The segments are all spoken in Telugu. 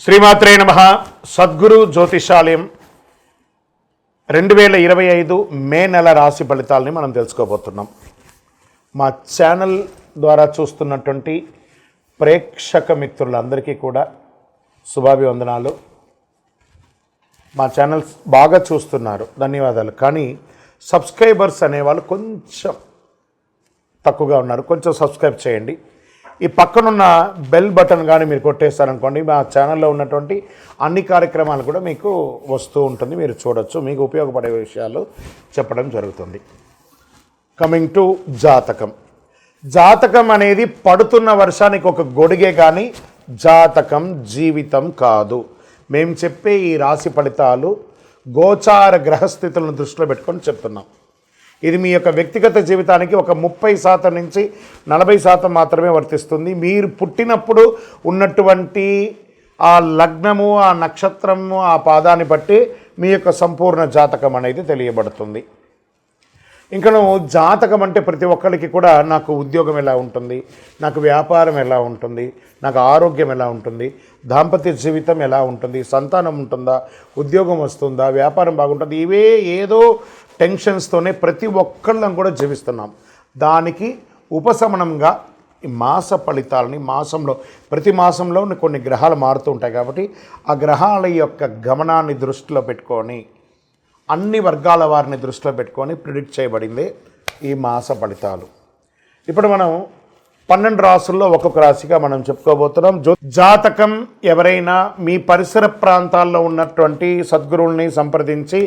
శ్రీమాత్రే నమః. సద్గురు జ్యోతిషాలయం 2025 మే నెల రాశి ఫలితాలని మనం తెలుసుకోబోతున్నాం. మా ఛానల్ ద్వారా చూస్తున్నటువంటి ప్రేక్షక మిత్రులందరికీ కూడా శుభాభివందనాలు. మా ఛానల్స్ బాగా చూస్తున్నారు, ధన్యవాదాలు. కానీ సబ్స్క్రైబర్స్ అనేవాళ్ళు కొంచెం తక్కువగా ఉన్నారు, కొంచెం సబ్స్క్రైబ్ చేయండి. ఈ పక్కనున్న బెల్ బటన్ కానీ మీరు కొట్టేస్తారనుకోండి, మా ఛానల్లో ఉన్నటువంటి అన్ని కార్యక్రమాలు కూడా మీకు వస్తూ ఉంటుంది, మీరు చూడొచ్చు. మీకు ఉపయోగపడే విషయాలు చెప్పడం జరుగుతుంది. కమింగ్ టు జాతకం. జాతకం అనేది పడుతున్న వర్షానికి ఒక గొడుగే కానీ జాతకం జీవితం కాదు. మేము చెప్పే ఈ రాశి ఫలితాలు గోచార గ్రహస్థితులను దృష్టిలో పెట్టుకొని చెప్తున్నాం. ఇది మీ యొక్క వ్యక్తిగత జీవితానికి ఒక 30% నుంచి 40% మాత్రమే వర్తిస్తుంది. మీరు పుట్టినప్పుడు ఉన్నటువంటి ఆ లగ్నము, ఆ నక్షత్రము, ఆ పాదాన్ని బట్టి మీ యొక్క సంపూర్ణ జాతకం అనేది తెలియబడుతుంది. ఇంకా జాతకం అంటే ప్రతి ఒక్కరికి కూడా నాకు ఉద్యోగం ఎలా ఉంటుంది, నాకు వ్యాపారం ఎలా ఉంటుంది, నాకు ఆరోగ్యం ఎలా ఉంటుంది, దాంపత్య జీవితం ఎలా ఉంటుంది, సంతానం ఉంటుందా, ఉద్యోగం వస్తుందా, వ్యాపారం బాగుంటుంది, ఇవే ఏదో టెన్షన్స్తోనే ప్రతి ఒక్కళ్ళం కూడా జీవిస్తున్నాం. దానికి ఉపశమనంగా ఈ మాస ఫలితాలని ప్రతి మాసంలో కొన్ని గ్రహాలు మారుతూ ఉంటాయి కాబట్టి ఆ గ్రహాల యొక్క గమనాన్ని దృష్టిలో పెట్టుకొని అన్ని వర్గాల వారిని దృష్టిలో పెట్టుకొని ప్రిడిక్ట్ చేయబడింది ఈ మాస ఫలితాలు. ఇప్పుడు మనం 12 రాసుల్లో ఒక్కొక్క రాశిగా మనం చెప్పుకోబోతున్నాం. జాతకం ఎవరైనా మీ పరిసర ప్రాంతాల్లో ఉన్నటువంటి సద్గురువుల్ని సంప్రదించి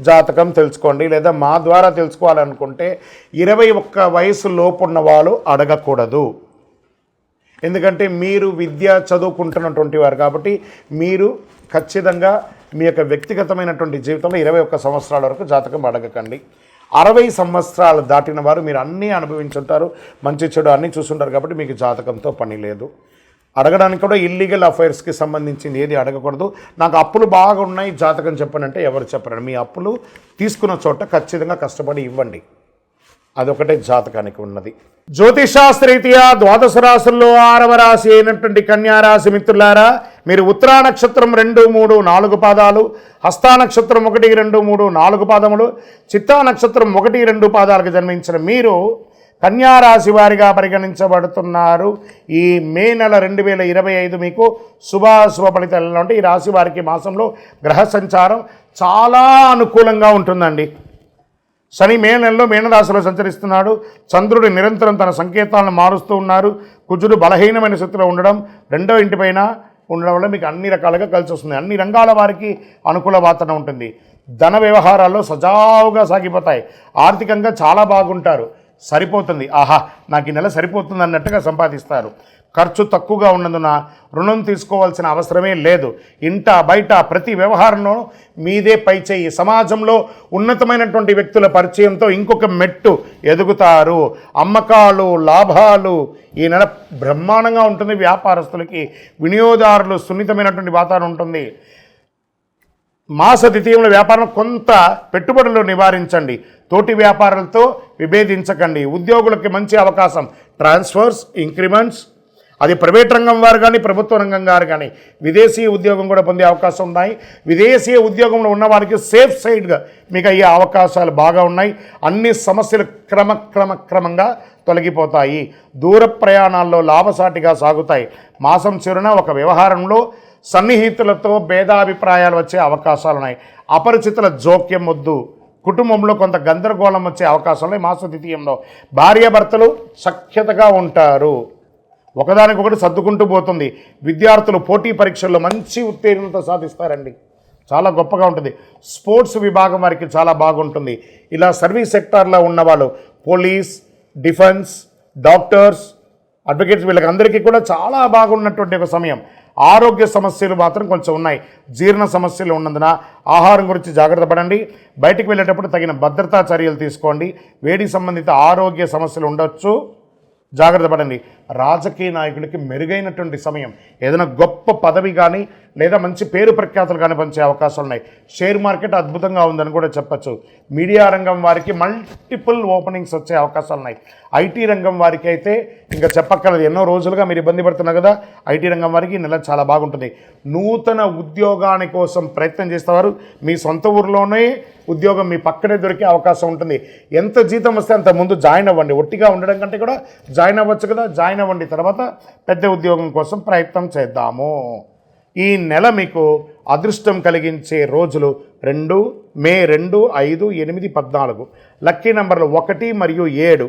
జాతకం తెలుసుకోండి. లేదా మా ద్వారా తెలుసుకోవాలనుకుంటే 21 వయసు లోపు ఉన్న వాళ్ళు అడగకూడదు. ఎందుకంటే మీరు విద్య చదువుకుంటున్నటువంటి వారు కాబట్టి మీరు ఖచ్చితంగా మీ యొక్క వ్యక్తిగతమైనటువంటి జీవితంలో 21 సంవత్సరాల వరకు జాతకం అడగకండి. 60 సంవత్సరాలు దాటిన వారు మీరు అన్నీ అనుభవించుంటారు, మంచి చెడు అన్నీ చూసుంటారు కాబట్టి మీకు జాతకంతో పని లేదు. అడగడానికి కూడా ఇల్లీగల్ అఫైర్స్కి సంబంధించింది ఏది అడగకూడదు. నాకు అప్పులు బాగా ఉన్నాయి, జాతకం చెప్పనంటే ఎవరు చెప్పరండి. మీ అప్పులు తీసుకున్న చోట ఖచ్చితంగా కష్టపడి ఇవ్వండి, అదొకటే జాతకానికి ఉన్నది. జ్యోతిషాస్త్రరీత్యా 12 రాశుల్లో 6వ రాశి అయినటువంటి కన్యారాశి మిత్రులారా, మీరు ఉత్తరా నక్షత్రం 2, 3, 4 పాదాలు, హస్తా నక్షత్రం 1, 2, 3, 4 పాదములు, చిత్తా నక్షత్రం 1, 2 పాదాలకు జన్మించిన మీరు కన్యారాశి వారిగా పరిగణించబడుతున్నారు. ఈ మే నెల 2025 మీకు శుభాశుభ ఫలితాలు అంటే ఈ రాశి వారికి మాసంలో గ్రహ సంచారం చాలా అనుకూలంగా ఉంటుందండి. శని మే నెలలో మీనరాశిలో సంచరిస్తున్నాడు. చంద్రుడు నిరంతరం తన సంకేతాలను మారుస్తూ ఉన్నారు. కుజుడు బలహీనమైన స్థితిలో ఉండడం, 2వ ఇంటిపైన ఉండడం వల్ల మీకు అన్ని రకాలుగా కలిసి వస్తుంది. అన్ని రంగాల వారికి అనుకూల వాతావరణం ఉంటుంది. ధన వ్యవహారాల్లో సజావుగా సాగిపోతాయి. ఆర్థికంగా చాలా బాగుంటారు. సరిపోతుంది, ఆహా నాకు ఈ నెల సరిపోతుంది అన్నట్టుగా సంపాదిస్తారు. ఖర్చు తక్కువగా ఉన్నందున రుణం తీసుకోవాల్సిన అవసరమే లేదు. ఇంట బయట ప్రతి వ్యవహారంలో మీదే పైచేయి. సమాజంలో ఉన్నతమైనటువంటి వ్యక్తుల పరిచయంతో ఇంకొక మెట్టు ఎదుగుతారు. అమ్మకాలు, లాభాలు ఈ నెల బ్రహ్మాండంగా ఉంటుంది. వ్యాపారస్తులకి, వినియోగదారులు సున్నితమైనటువంటి వాతావరణం ఉంటుంది. మాస ద్వితీయంలో వ్యాపారం కొంత పెట్టుబడులు నివారించండి. తోటి వ్యాపారాలతో విభేదించకండి. ఉద్యోగులకి మంచి అవకాశం, ట్రాన్స్ఫర్స్, ఇంక్రిమెంట్స్, అది ప్రైవేట్ రంగం వారు కానీ ప్రభుత్వ రంగం వారు కానీ విదేశీ ఉద్యోగం కూడా పొందే అవకాశం ఉన్నాయి. విదేశీ ఉద్యోగంలో ఉన్న వారికి సేఫ్ సైడ్గా మీకు అయ్యే అవకాశాలు బాగా ఉన్నాయి. అన్ని సమస్యలు క్రమంగా తొలగిపోతాయి. దూర ప్రయాణాల్లో లాభసాటిగా సాగుతాయి. మాసం చివరన ఒక వ్యవహారంలో సన్నిహితులతో భేదాభిప్రాయాలు వచ్చే అవకాశాలు ఉన్నాయి. అపరిచితుల జోక్యం వద్దు. కుటుంబంలో కొంత గందరగోళం వచ్చే అవకాశాలు మాస ద్వితీయంలో. భార్యాభర్తలు సఖ్యతగా ఉంటారు. ఒకదానికొకటి సర్దుకుంటూ పోతుంది. విద్యార్థులు పోటీ పరీక్షల్లో మంచి ఉత్తీర్ణత సాధిస్తారండి, చాలా గొప్పగా ఉంటుంది. స్పోర్ట్స్ విభాగం వారికి చాలా బాగుంటుంది. ఇలా సర్వీస్ సెక్టార్లో ఉన్నవాళ్ళు, పోలీస్, డిఫెన్స్, డాక్టర్స్, అడ్వకేట్స్, వీళ్ళకి అందరికీ కూడా చాలా బాగున్నటువంటి ఒక సమయం. ఆరోగ్య సమస్యలు మాత్రం కొంచెం ఉన్నాయి. జీర్ణ సమస్యలు ఉన్నందున ఆహారం గురించి జాగ్రత్త పడండి. బయటికి వెళ్ళేటప్పుడు తగిన భద్రతా చర్యలు తీసుకోండి. వేడి సంబంధిత ఆరోగ్య సమస్యలు ఉండొచ్చు, జాగ్రత్త పడండి. రాజకీయ నాయకులకి మెరుగైనటువంటి సమయం. ఏదైనా గొప్ప పదవి కానీ లేదా మంచి పేరు ప్రఖ్యాతులు కనిపించే అవకాశాలు ఉన్నాయి. షేర్ మార్కెట్ అద్భుతంగా ఉందని కూడా చెప్పచ్చు. మీడియా రంగం వారికి మల్టిపుల్ ఓపెనింగ్స్ వచ్చే అవకాశాలు ఉన్నాయి. ఐటీ రంగం వారికి అయితే ఇంకా చెప్పక్కర్లేదు, ఎన్నో రోజులుగా మీరు ఇబ్బంది పడుతున్నారు కదా, ఐటీ రంగం వారికి ఈ నెల చాలా బాగుంటుంది. నూతన ఉద్యోగాని కోసం ప్రయత్నం చేసేవారు మీ సొంత ఊరిలోనే ఉద్యోగం మీ పక్కనే దొరికే అవకాశం ఉంటుంది. ఎంత జీతం వస్తే అంత ముందు జాయిన్ అవ్వండి. ఒట్టిగా ఉండడం కంటే కూడా జాయిన్ అవ్వచ్చు కదా, జాయిన్ అవ్వండి. తర్వాత పెద్ద ఉద్యోగం కోసం ప్రయత్నం చేద్దాము. ఈ నెల మీకు అదృష్టం కలిగించే రోజులు 2 మే 2, 5, 8, 14. లక్కీ నంబర్లు 1 మరియు 7.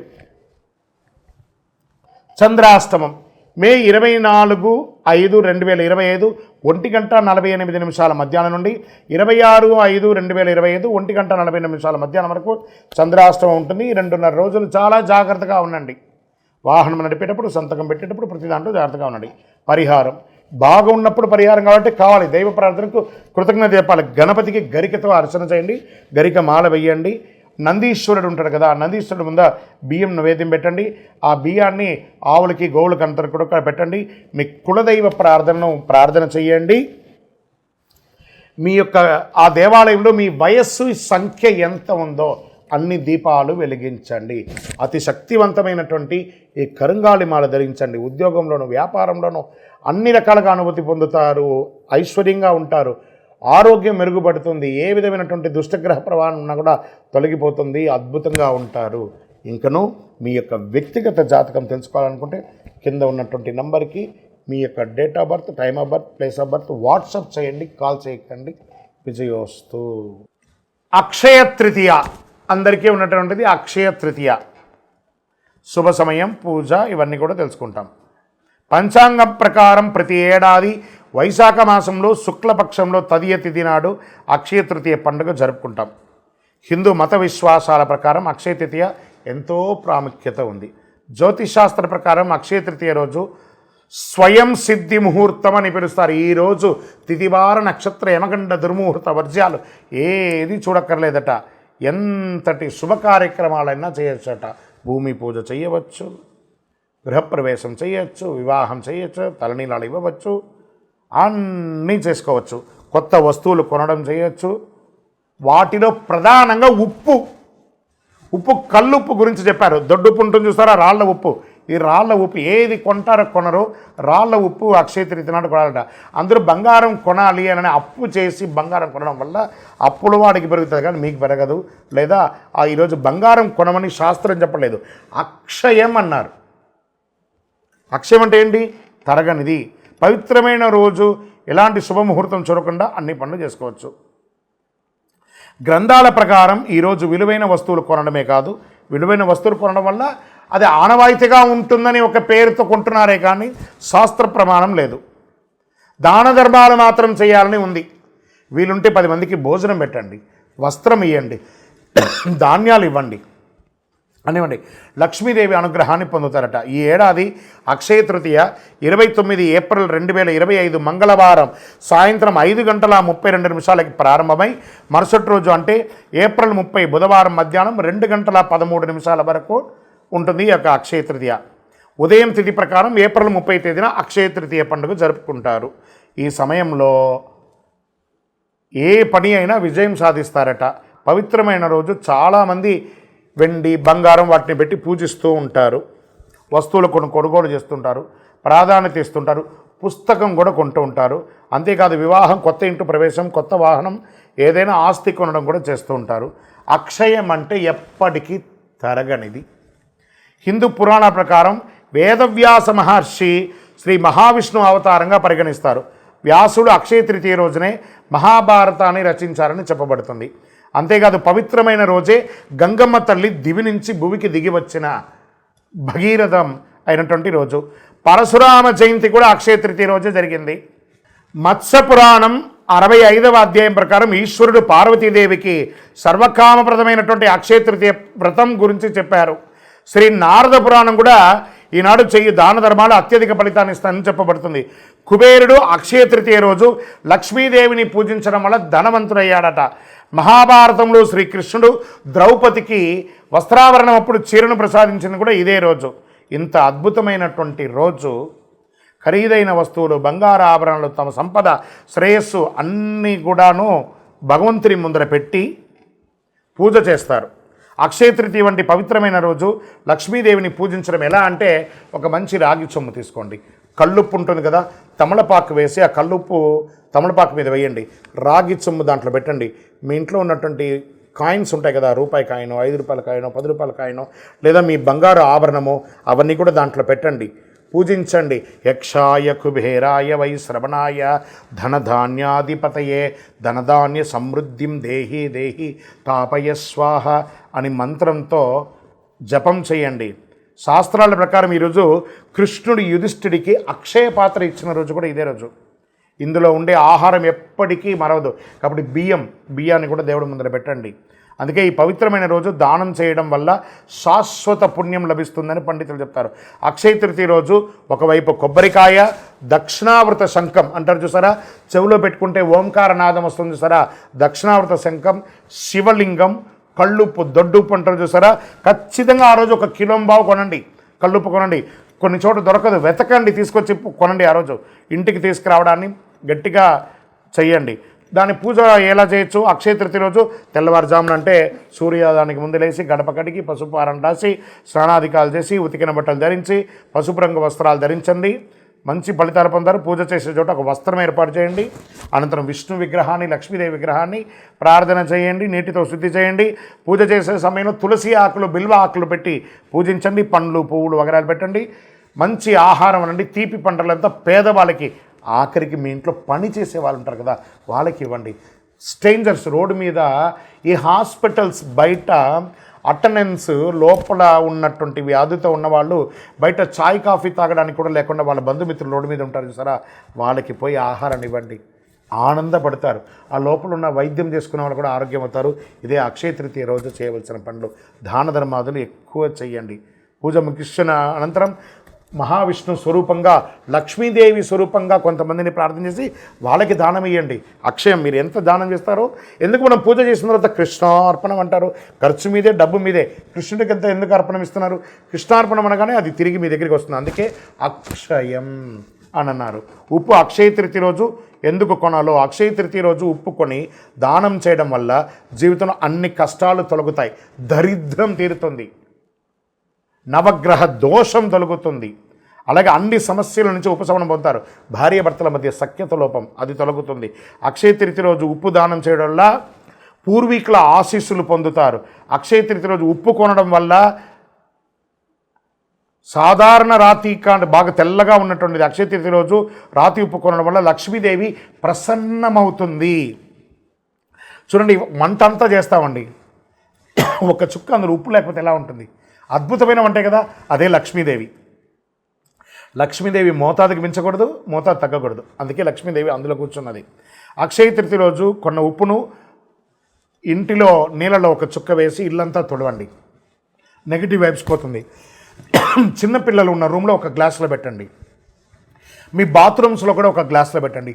చంద్రాష్టమం మే 24, 5, 2025 1:48 మధ్యాహ్నం నుండి 26, 5, 2025 1:40 మధ్యాహ్నం వరకు చంద్రాష్టమం ఉంటుంది. 2.5 రోజులు చాలా జాగ్రత్తగా ఉండండి. వాహనం నడిపేటప్పుడు, సంతకం పెట్టేటప్పుడు ప్రతి దాంట్లో జాగ్రత్తగా ఉండండి. పరిహారం బాగా ఉన్నప్పుడు పరిహారం కాబట్టి కావాలి. దైవ ప్రార్థనకు కృతజ్ఞత చెప్పాలి. గణపతికి గరికతో అర్చన చేయండి, గరిక మాల వేయండి. నందీశ్వరుడు ఉంటాడు కదా, నందీశ్వరుడు ముందు బియ్యం నైవేద్యం పెట్టండి. ఆ బియ్యాన్ని ఆవులకి గోవులకి అంతా కూడా పెట్టండి. మీ కులదైవ ప్రార్థన చేయండి. మీ యొక్క ఆ దేవాలయంలో మీ వయస్సు సంఖ్య ఎంత ఉందో అన్ని దీపాలు వెలిగించండి. అతి శక్తివంతమైనటువంటి ఈ కరుంగాళి మాల ధరించండి. ఉద్యోగంలోనూ వ్యాపారంలోనూ అన్ని రకాలుగా అనుభూతి పొందుతారు, ఐశ్వర్యంగా ఉంటారు, ఆరోగ్యం మెరుగుపడుతుంది, ఏ విధమైనటువంటి దుష్టగ్రహ ప్రభావం ఉన్నా కూడా తొలగిపోతుంది, అద్భుతంగా ఉంటారు. ఇంకనూ మీ యొక్క వ్యక్తిగత జాతకం తెలుసుకోవాలనుకుంటే కింద ఉన్నటువంటి నంబర్కి మీ యొక్క date of birth, time of birth, place of birth WhatsApp చేయండి, కాల్ చేయకండి. విజయోస్తు. అక్షయ తృతీయ అందరికీ ఉన్నటువంటిది. అక్షయ తృతీయ శుభ సమయం, పూజ ఇవన్నీ కూడా తెలుసుకుంటాం. పంచాంగం ప్రకారం ప్రతి ఏడాది వైశాఖ మాసంలో శుక్లపక్షంలో తదియ తిథి నాడు అక్షయ తృతీయ పండుగ జరుపుకుంటాం. హిందూ మత విశ్వాసాల ప్రకారం అక్షయ తృతీయ ఎంతో ప్రాముఖ్యత ఉంది. జ్యోతిషాస్త్ర ప్రకారం అక్షయ తృతీయ రోజు స్వయం సిద్ధి ముహూర్తం అని పిలుస్తారు. ఈరోజు తిథివార నక్షత్ర యమగండ దుర్ముహూర్త వర్జ్యాలు ఏది చూడక్కర్లేదట. ఎంతటి శుభ కార్యక్రమాలైనా చేయొచ్చట. భూమి పూజ చేయవచ్చు, గృహప్రవేశం చేయొచ్చు, వివాహం చేయొచ్చు, తలనీలాలు ఇవ్వవచ్చు, అన్నీ చేసుకోవచ్చు. కొత్త వస్తువులు కొనడం చేయొచ్చు. వాటిలో ప్రధానంగా ఉప్పు కల్లుప్పు గురించి చెప్పారు. దొడ్డుప్పు ఉంటుంది చూస్తారా, రాళ్ల ఉప్పు. ఈ రాళ్ల ఉప్పు ఏది కొంటారో కొనరో రాళ్ల ఉప్పు అక్షయ తృతీయ నాడు కొనాలట. అందరూ బంగారం కొనాలి అని అప్పు చేసి బంగారం కొనడం వల్ల అప్పుల వాడికి పెరుగుతుంది కానీ మీకు పెరగదు. లేదా ఈరోజు బంగారం కొనమని శాస్త్రం చెప్పలేదు, అక్షయం అన్నారు. అక్షయం అంటే ఏంటి? తరగనిది. పవిత్రమైన రోజు ఎలాంటి శుభముహూర్తం చూడకుండా అన్ని పనులు చేసుకోవచ్చు. గ్రంథాల ప్రకారం ఈరోజు విలువైన వస్తువులు కొనడమే కాదు, విలువైన వస్తువులు కొనడం వల్ల అది ఆనవాయితీగా ఉంటుందని ఒక పేరుతో కొంటున్నారే కానీ శాస్త్ర ప్రమాణం లేదు. దాన ధర్మాలు మాత్రం చేయాలని ఉంది. వీలుంటే 10 మందికి భోజనం పెట్టండి, వస్త్రం ఇవ్వండి, ధాన్యాలు ఇవ్వండి అనివ్వండి. లక్ష్మీదేవి అనుగ్రహాన్ని పొందుతారట. ఈ ఏడాది అక్షయ తృతీయ 29 ఏప్రిల్ 2025 మంగళవారం సాయంత్రం 5:32 ప్రారంభమై మరుసటి రోజు అంటే ఏప్రిల్ 30 బుధవారం మధ్యాహ్నం 2:13 వరకు ఉంటుంది ఈ యొక్క అక్షయ తృతీయ. ఉదయం తిథి ప్రకారం ఏప్రిల్ 30 తేదీన అక్షయ తృతీయ పండుగ జరుపుకుంటారు. ఈ సమయంలో ఏ పని అయినా విజయం సాధిస్తారట. పవిత్రమైన రోజు చాలామంది వెండి, బంగారం వాటిని పెట్టి పూజిస్తూ ఉంటారు. వస్తువులు కొనుగోలు చేస్తుంటారు, ప్రాధాన్యత ఇస్తుంటారు, పుస్తకం కూడా కొంటూ ఉంటారు. అంతేకాదు వివాహం, కొత్త ఇంటి ప్రవేశం, కొత్త వాహనం, ఏదైనా ఆస్తి కొనడం కూడా చేస్తూ ఉంటారు. అక్షయం అంటే ఎప్పటికీ తరగనిది. హిందూ పురాణ ప్రకారం వేదవ్యాస మహర్షి శ్రీ మహావిష్ణు అవతారంగా పరిగణిస్తారు. వ్యాసుడు అక్షయ తృతీయ రోజునే మహాభారతాన్ని రచించారని చెప్పబడుతుంది. అంతేకాదు పవిత్రమైన రోజే గంగమ్మ తల్లి దివి నుంచి భూమికి దిగి వచ్చిన భగీరథం అయినటువంటి రోజు. పరశురామ జయంతి కూడా అక్షయ తృతీయ రోజే జరిగింది. మత్స్య పురాణం 65వ అధ్యాయం ప్రకారం ఈశ్వరుడు పార్వతీదేవికి సర్వకామప్రదమైనటువంటి అక్షయ తృతీయ వ్రతం గురించి చెప్పారు. శ్రీ నారద పురాణం కూడా ఈనాడు చెయ్యి దాన ధర్మాలు అత్యధిక ఫలితాన్ని ఇస్తానని చెప్పబడుతుంది. కుబేరుడు అక్షయ తృతీయ రోజు లక్ష్మీదేవిని పూజించడం వల్ల ధనవంతుడయ్యాడట. మహాభారతంలో శ్రీకృష్ణుడు ద్రౌపదికి వస్త్రాభరణం అప్పుడు చీరను ప్రసాదించింది కూడా ఇదే రోజు. ఇంత అద్భుతమైనటువంటి రోజు ఖరీదైన వస్తువులు, బంగారు ఆభరణాలు, తమ సంపద, శ్రేయస్సు అన్నీ కూడాను భగవంతుని ముందర పెట్టి పూజ చేస్తారు. అక్షయ తృతీయ వంటి పవిత్రమైన రోజు లక్ష్మీదేవిని పూజించడం ఎలా అంటే, ఒక మంచి రాగి చెంబు తీసుకోండి, కల్లుప్పు ఉంటుంది కదా, తమలపాకు వేసి ఆ కల్లుప్పు తమలపాకు మీద వేయండి, రాగి చెంబు దాంట్లో పెట్టండి. మీ ఇంట్లో ఉన్నటువంటి కాయిన్స్ ఉంటాయి కదా, రూపాయి కాయినో, 5 రూపాయల కాయినో, 10 రూపాయల కాయినో, లేదా మీ బంగారు ఆభరణమో అవన్నీ కూడా దాంట్లో పెట్టండి, పూజించండి. యక్షాయ కుబేరాయ వై శ్రవణాయ ధనధాన్యాధిపతయే ధనధాన్య సమృద్ధిం దేహి దేహి తాపయ స్వాహ అని మంత్రంతో జపం చేయండి. శాస్త్రాల ప్రకారం ఈరోజు కృష్ణుడు యుధిష్ఠిడికి అక్షయ పాత్ర ఇచ్చిన రోజు కూడా ఇదే రోజు. ఇందులో ఉండే ఆహారం ఎప్పటికీ మరవదు కాబట్టి బియ్యాన్ని కూడా దేవుడి ముందర పెట్టండి. అందుకే ఈ పవిత్రమైన రోజు దానం చేయడం వల్ల శాశ్వత పుణ్యం లభిస్తుందని పండితులు చెప్తారు. అక్షయ తృతీయ రోజు ఒకవైపు కొబ్బరికాయ, దక్షిణావృత శంఖం అంటారు చూసారా, చెవిలో పెట్టుకుంటే ఓంకార నాదం వస్తుంది చూసారా, దక్షిణావృత శంఖం, శివలింగం, కళ్ళుప్పు, దొడ్డుప్పు అంటారు చూసారా, ఖచ్చితంగా ఆ రోజు 1 కిలోంబావు కొనండి, కళ్ళుప్పు కొనండి. కొన్ని చోట్ల దొరకదు, వెతకండి, తీసుకొచ్చి కొనండి. ఆ రోజు ఇంటికి తీసుకురావడాన్ని గట్టిగా చెయ్యండి. దాని పూజ ఎలా చేయొచ్చు? అక్షయ తృతీయ రోజు తెల్లవారుజామున అంటే సూర్యోదయానికి ముందు లేచి గడప కడిగి పసుపు ఆరం రాసి స్నానాధికాలు చేసి ఉతికిన బట్టలు ధరించి పసుపు రంగు వస్త్రాలు ధరించండి. మంచి ఫలితాలు పొందారు. పూజ చేసే చోట ఒక వస్త్రం ఏర్పాటు చేయండి. అనంతరం విష్ణు విగ్రహాన్ని, లక్ష్మీదేవి విగ్రహాన్ని ప్రార్థన చేయండి, నీటితో శుద్ధి చేయండి. పూజ చేసే సమయంలో తులసి ఆకులు, బిల్వ ఆకులు పెట్టి పూజించండి. పండ్లు, పువ్వులు వగరాలు పెట్టండి. మంచి ఆహారం అనండి. తీపి పంటలంతా పేదవాళ్ళకి, ఆఖరికి మీ ఇంట్లో పని చేసే వాళ్ళు ఉంటారు కదా వాళ్ళకి ఇవ్వండి. స్ట్రేంజర్స్, రోడ్డు మీద, ఈ హాస్పిటల్స్ బయట అటెండెన్స్ లోపల ఉన్నటువంటి వ్యాధితో ఉన్నవాళ్ళు బయట చాయ్ కాఫీ తాగడానికి కూడా లేకుండా వాళ్ళ బంధుమిత్రులు రోడ్డు మీద ఉంటారు చూసారా, వాళ్ళకి పోయి ఆహారాన్ని ఇవ్వండి, ఆనందపడతారు. ఆ లోపల ఉన్న వైద్యం చేసుకునే వాళ్ళు కూడా ఆరోగ్యం అవుతారు. ఇదే అక్షయ తృతీయ రోజు చేయవలసిన పనులు. దాన ధర్మాదులు ఎక్కువ చేయండి. పూజ ముగిసిన అనంతరం మహావిష్ణు స్వరూపంగా, లక్ష్మీదేవి స్వరూపంగా కొంతమందిని ప్రార్థన చేసి వాళ్ళకి దానం ఇవ్వండి. అక్షయం మీరు ఎంత దానం చేస్తారో, ఎందుకు మనం పూజ చేసిన తర్వాత కృష్ణార్పణం అంటారు, ఖర్చు మీదే, డబ్బు మీదే. కృష్ణుడికి ఎంత ఎందుకు అర్పణం ఇస్తున్నారు? కృష్ణార్పణం అనగానే అది తిరిగి మీ దగ్గరికి వస్తుంది. అందుకే అక్షయం అని అన్నారు. ఉప్పు అక్షయ తృతీయ రోజు ఎందుకు కొనాలో, అక్షయ తృతీయ రోజు ఉప్పు కొని దానం చేయడం వల్ల జీవితంలో అన్ని కష్టాలు తొలగుతాయి, దరిద్రం తీరుతుంది, నవగ్రహ దోషం తొలగుతుంది, అలాగే అన్ని సమస్యల నుంచి ఉపశమనం పొందుతారు. భార్యాభర్తల మధ్య సఖ్యత లోపం అది తొలగుతుంది. అక్షయ తృతీయ రోజు ఉప్పు దానం చేయడం వల్ల పూర్వీకుల ఆశీస్సులు పొందుతారు. అక్షయ తృతీయ రోజు ఉప్పు కొనడం వల్ల సాధారణ రాతి బాగా తెల్లగా ఉన్నటువంటిది అక్షయ తృతీయ రోజు రాతి ఉప్పు కొనడం వల్ల లక్ష్మీదేవి ప్రసన్నమవుతుంది. చూడండి, మంట అంతా చేస్తామండి, ఒక చుక్క అందులో ఉప్పు లేకపోతే ఎలా ఉంటుంది? అద్భుతమైన వంటే కదా, అదే లక్ష్మీదేవి. లక్ష్మీదేవి మోతాదుకి మించకూడదు, మోతాదు తగ్గకూడదు. అందుకే లక్ష్మీదేవి అందులో కూర్చున్నది. అక్షయ తృతీయ రోజు కొన్న ఉప్పును ఇంటిలో నీళ్ళలో ఒక చుక్క వేసి ఇల్లంతా తుడవండి, నెగిటివ్ వైబ్స్ పోతుంది. చిన్నపిల్లలు ఉన్న రూమ్లో ఒక గ్లాసులో పెట్టండి, మీ బాత్రూమ్స్లో కూడా ఒక గ్లాసులో పెట్టండి.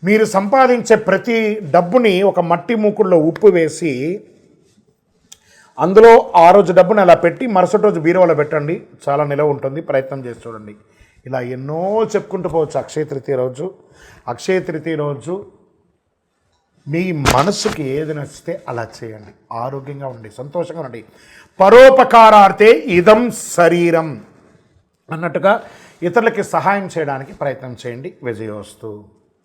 మీరు సంపాదించే ప్రతి డబ్బుని ఒక మట్టి మూకుల్లో ఉప్పు వేసి అందులో ఆ రోజు డబ్బుని అలా పెట్టి మరుసటి రోజు బీరువాలో పెట్టండి, చాలా నిలవ ఉంటుంది. ప్రయత్నం చేసి చూడండి. ఇలా ఎన్నో చెప్పుకుంటూ పోవచ్చు. అక్షయ తృతీయ రోజు, అక్షయ తృతీయ రోజు మీ మనసుకి ఏది నచ్చితే అలా చేయండి. ఆరోగ్యంగా ఉండండి, సంతోషంగా ఉండండి. పరోపకారార్థే ఇదం శరీరం అన్నట్టుగా ఇతరులకి సహాయం చేయడానికి ప్రయత్నం చేయండి. విజయోస్తు.